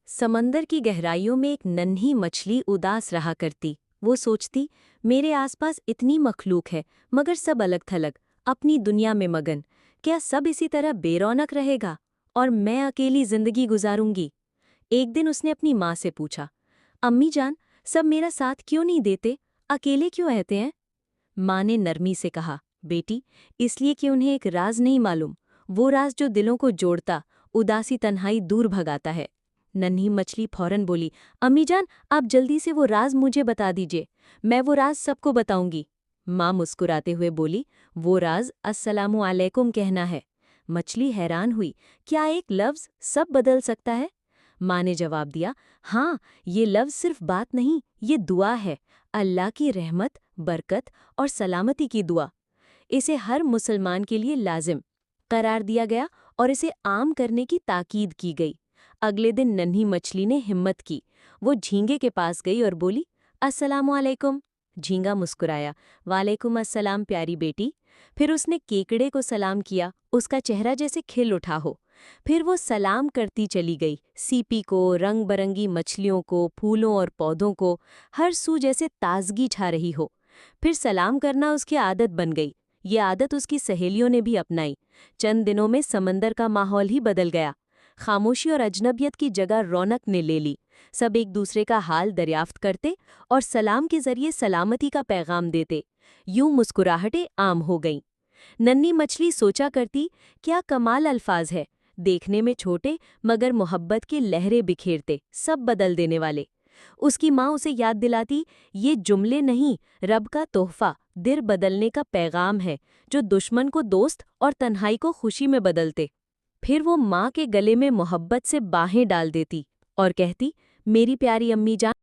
समंदर की गहराइयों में एक नन्ही मछली उदास रहा करती। वो सोचती, मेरे आसपास इतनी मखलूक है, मगर सब अलग थलग, अपनी दुनिया में मगन। क्या सब इसी तरह बेरौनक रहेगा और मैं अकेली जिंदगी गुजारूंगी? एक दिन उसने अपनी माँ से पूछा, अम्मी जान, सब मेरा साथ क्यों नहीं देते, अकेले क्यों रहते हैं? माँ ने नरमी से कहा, बेटी, इसलिए कि उन्हें एक राज नहीं मालूम, वो राज जो दिलों को जोड़ता, उदासी तन्हाई दूर भगाता है। नन्ही मछली फौरन बोली, अम्मी जान, आप जल्दी से वो राज मुझे बता दीजिए, मैं वो राज सबको बताऊंगी। माँ मुस्कुराते हुए बोली, वो राज अस्सलामु अलैकुम कहना है। मछली हैरान हुई, क्या एक लफ्ज़ सब बदल सकता है? माँ ने जवाब दिया, हाँ, ये लफ्ज़ सिर्फ बात नहीं, ये दुआ है, अल्लाह की रहमत, बरकत और सलामती की दुआ। इसे हर मुसलमान के लिए लाजिम करार दिया गया और इसे आम करने की ताकीद की गई। अगले दिन नन्ही मछली ने हिम्मत की। वो झींगे के पास गई और बोली, अस्सलामु अलैकुम। झींगा मुस्कुराया, वालेकुम अस्सलाम प्यारी बेटी। फिर उसने केकड़े को सलाम किया, उसका चेहरा जैसे खिल उठा हो। फिर वो सलाम करती चली गई, सीपी को, रंग बरंगी मछलियों को, फूलों और पौधों को, हर सू जैसे ताजगी छा रही हो। फिर सलाम करना उसकी आदत बन गई। ये आदत उसकी सहेलियों ने भी अपनाई। चंद दिनों में समंदर का माहौल ही बदल गया। खामोशी और अजनबियत की जगह रौनक ने ले ली। सब एक दूसरे का हाल दरियाफ्त करते और सलाम के जरिए सलामती का पैगाम देते। यूं मुस्कुराहटें आम हो गईं। नन्ही मछली सोचा करती, क्या कमाल अल्फाज है, देखने में छोटे मगर मोहब्बत की लहरें बिखेरते, सब बदल देने वाले। उसकी माँ उसे याद दिलाती, ये जुमले नहीं, रब का तोहफा, दिल बदलने का पैगाम है, जो दुश्मन को दोस्त और तन्हाई को खुशी में बदलते। फिर वो माँ के गले में मोहब्बत से बाहें डाल देती और कहती, मेरी प्यारी अम्मी जान,